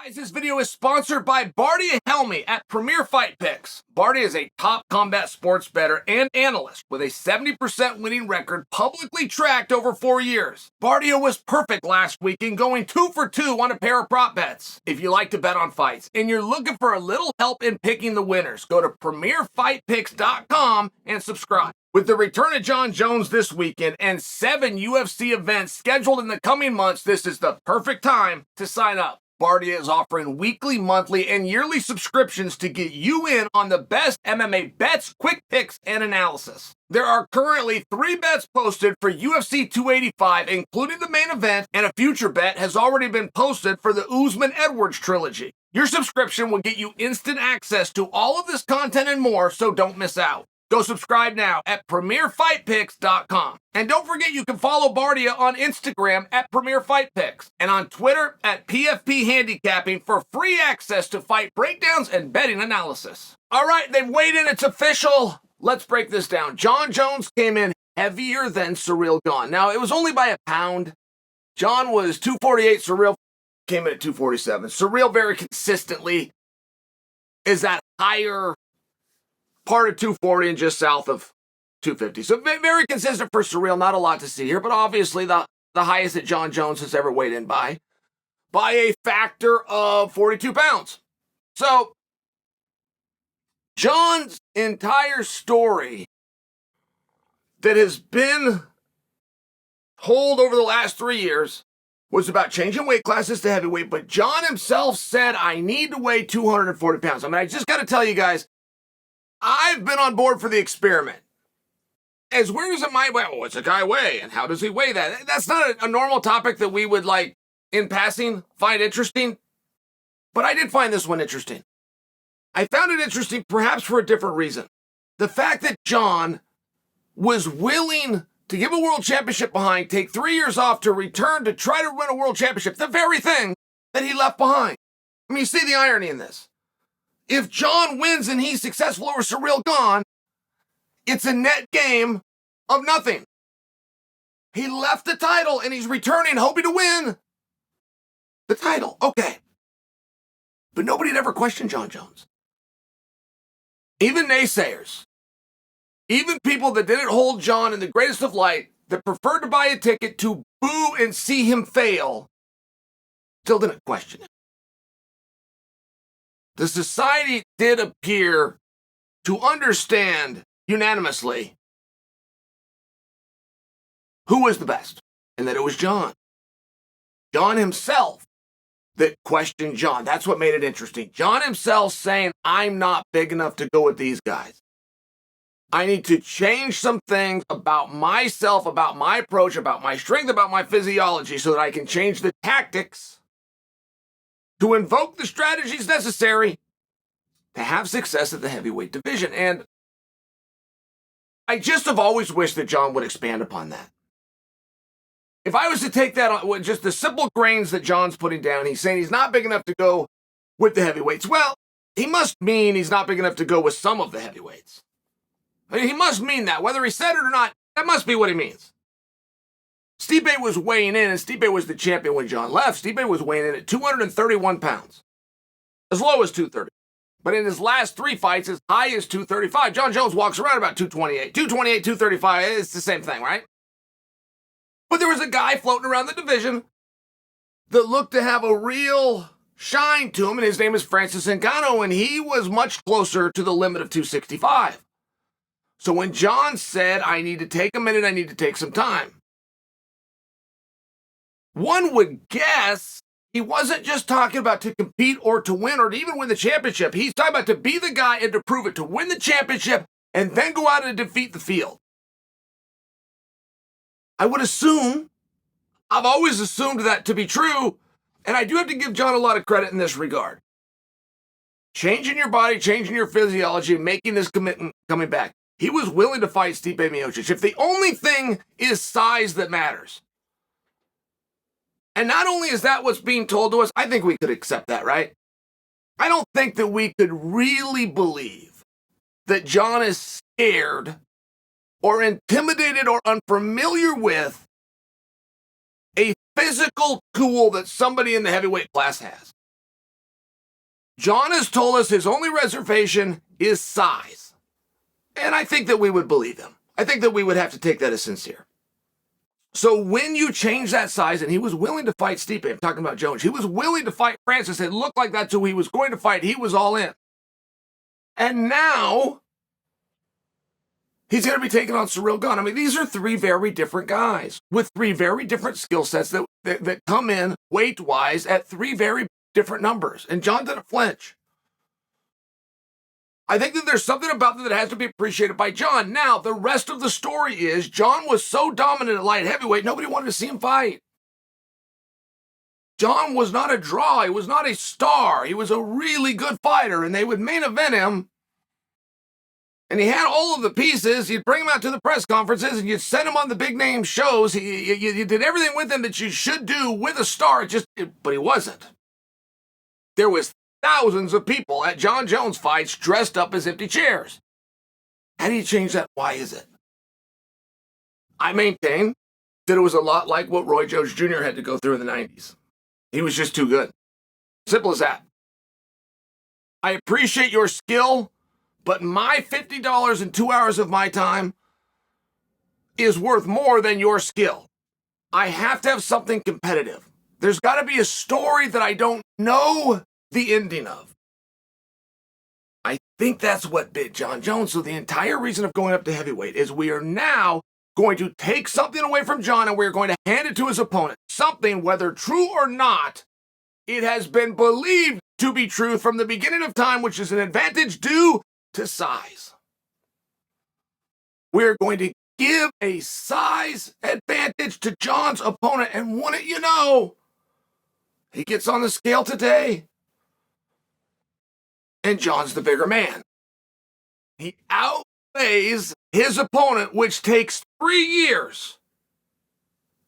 Guys, this video is sponsored by Bardia Helmy at Premier Fight Picks. Bardia is a top combat sports bettor and analyst with a 70% winning record publicly tracked over 4 years. Bardia was perfect last weekend, going 2 for 2 on a pair of prop bets. If you like to bet on fights and you're looking for a little help in picking the winners, go to PremierFightPicks.com and subscribe. With the return of Jon Jones this weekend and 7 UFC events scheduled in the coming months, this is the perfect time to sign up. Bardia is offering weekly, monthly, and yearly subscriptions to get you in on the best MMA bets, quick picks, and analysis. There are currently 3 bets posted for UFC 285, including the main event, and a future bet has already been posted for the Usman-Edwards trilogy. Your subscription will get you instant access to all of this content and more, so don't miss out. Go subscribe now at PremierFightPicks.com. And don't forget you can follow Bardia on Instagram at PremierFightPicks and on Twitter at PFP Handicapping for free access to fight breakdowns and betting analysis. All right, they've weighed in. It's official. Let's break this down. Jon Jones came in heavier than Ciryl Gane. Now, it was only by a pound. Jon was 248. Ciryl came in at 247. Ciryl very consistently is that higher part of 240 and just south of 250. So very consistent for Ciryl. Not a lot to see here, but obviously the highest that Jon Jones has ever weighed in by a factor of 42 pounds. So Jon's entire story that has been told over the last 3 years was about changing weight classes to heavyweight, but Jon himself said, I need to weigh 240 pounds. I mean, I just got to tell you guys, I've been on board for the experiment. As weird as it might weigh, what's a guy weigh and how does he weigh that? That's not a normal topic that we would, like, in passing, find interesting. But I did find this one interesting. I found it interesting perhaps for a different reason. The fact that Jon was willing to give a world championship behind, take 3 years off to return to try to win a world championship, the very thing that he left behind. I mean, you see the irony in this. If Jon wins and he's successful over Ciryl Gane, it's a net game of nothing. He left the title and he's returning hoping to win the title. Okay. But nobody had ever questioned Jon Jones. Even naysayers. Even people that didn't hold Jon in the greatest of light, that preferred to buy a ticket to boo and see him fail, still didn't question it. The society did appear to understand unanimously who was the best, and that it was Jon. Jon himself that questioned Jon. That's what made it interesting. Jon himself saying, I'm not big enough to go with these guys. I need to change some things about myself, about my approach, about my strength, about my physiology, so that I can change the tactics to invoke the strategies necessary to have success at the heavyweight division. And I just have always wished that Jon would expand upon that. If I was to take that on with just the simple grains that Jon's putting down, he's saying he's not big enough to go with the heavyweights. Well, he must mean he's not big enough to go with some of the heavyweights. I mean, he must mean that. Whether he said it or not, that must be what he means. Stipe was weighing in, and Stipe was the champion when Jon left. Stipe was weighing in at 231 pounds. As low as 230. But in his last 3 fights, as high as 235. Jon Jones walks around about 228. 228, 235, it's the same thing, right? But there was a guy floating around the division that looked to have a real shine to him, and his name is Francis Ngannou, and he was much closer to the limit of 265. So when Jon said, I need to take a minute, I need to take some time, one would guess he wasn't just talking about to compete or to win or to even win the championship. He's talking about to be the guy and to prove it, to win the championship and then go out and defeat the field. I would assume, I've always assumed that to be true, and I do have to give Jon a lot of credit in this regard. Changing your body, changing your physiology, making this commitment, coming back. He was willing to fight Stipe Miocic. If the only thing is size that matters, and not only is that what's being told to us, I think we could accept that, right? I don't think that we could really believe that Jon is scared or intimidated or unfamiliar with a physical tool that somebody in the heavyweight class has. Jon has told us his only reservation is size. And I think that we would believe him. I think that we would have to take that as sincere. So when you change that size, and he was willing to fight Stipe, I'm talking about Jones, he was willing to fight Francis. It looked like that's who he was going to fight. He was all in. And now he's going to be taking on Ciryl Gane. I mean, these are three very different guys with three very different skill sets that come in weight-wise at three very different numbers. And Jon didn't flinch. I think that there's something about that has to be appreciated by Jon. Now, the rest of the story is Jon was so dominant at light heavyweight, nobody wanted to see him fight. Jon was not a draw. He was not a star. He was a really good fighter, and they would main event him. And he had all of the pieces. You'd bring him out to the press conferences, and you'd send him on the big-name shows. You did everything with him that you should do with a star, but he wasn't. There was thousands of people at Jon Jones fights dressed up as empty chairs. How do you change that? Why is it? I maintain that it was a lot like what Roy Jones Jr. had to go through in the 90s. He was just too good. Simple as that. I appreciate your skill, but my $50 and 2 hours of my time is worth more than your skill. I have to have something competitive. There's got to be a story that I don't know the ending of. I think that's what bit Jon Jones. So the entire reason of going up to heavyweight is we are now going to take something away from Jon and we're going to hand it to his opponent. Something, whether true or not, it has been believed to be true from the beginning of time, which is an advantage due to size. We're going to give a size advantage to Jon's opponent, and wouldn't you know, he gets on the scale today, and Jon's the bigger man. He outweighs his opponent, which takes 3 years.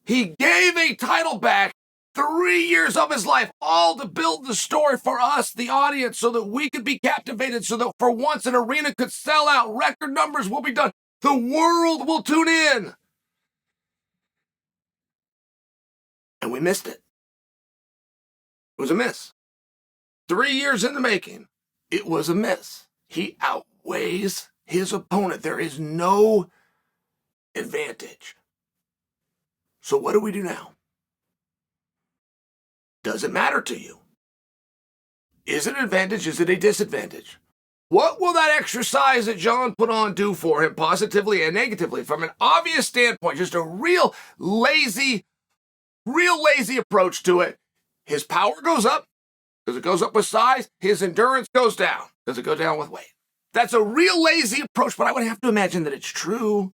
He gave a title back 3 years of his life, all to build the story for us, the audience, so that we could be captivated, so that for once an arena could sell out, record numbers will be done, the world will tune in. And we missed it. It was a miss. 3 years in the making. It was a miss. He outweighs his opponent. There is no advantage. So what do we do now? Does it matter to you? Is it an advantage? Is it a disadvantage? What will that exercise that Jon put on do for him, positively and negatively? From an obvious standpoint, just a real lazy approach to it. His power goes up because it goes up with size. His endurance goes down because it goes down with weight. That's a real lazy approach, but I would have to imagine that it's true.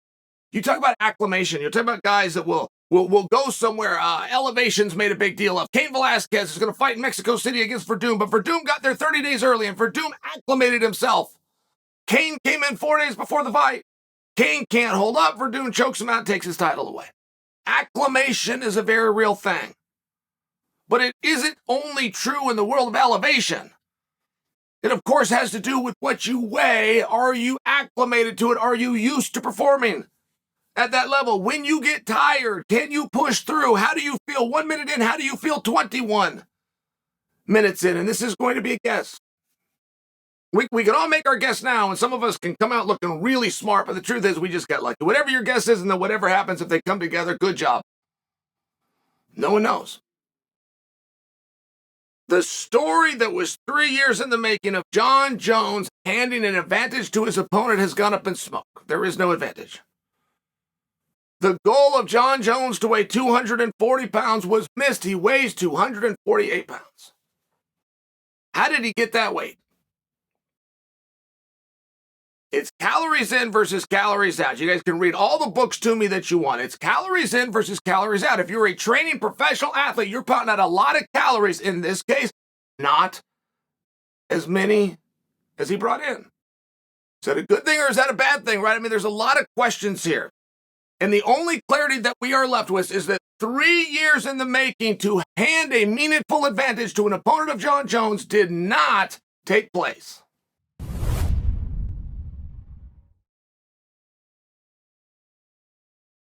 You talk about acclimation. You talk about guys that will go somewhere. Elevation's made a big deal of. Cain Velasquez is going to fight in Mexico City against Verdum, but Verdum got there 30 days early, and Verdum acclimated himself. Cain came in 4 days before the fight. Cain can't hold up. Verdum chokes him out and takes his title away. Acclimation is a very real thing. But it isn't only true in the world of elevation. It, of course, has to do with what you weigh. Are you acclimated to it? Are you used to performing at that level? When you get tired, can you push through? How do you feel 1 minute in? How do you feel 21 minutes in? And this is going to be a guess. We can all make our guess now, and some of us can come out looking really smart, but the truth is we just got lucky. Whatever your guess is, and then whatever happens, if they come together, good job. No one knows. The story that was 3 years in the making of Jon Jones handing an advantage to his opponent has gone up in smoke. There is no advantage. The goal of Jon Jones to weigh 240 pounds was missed. He weighs 248 pounds. How did he get that weight? It's calories in versus calories out. You guys can read all the books to me that you want. It's calories in versus calories out. If you're a training professional athlete, you're putting out a lot of calories. In this case, not as many as he brought in. Is that a good thing or is that a bad thing, right? I mean, there's a lot of questions here. And the only clarity that we are left with is that 3 years in the making to hand a meaningful advantage to an opponent of Jon Jones did not take place.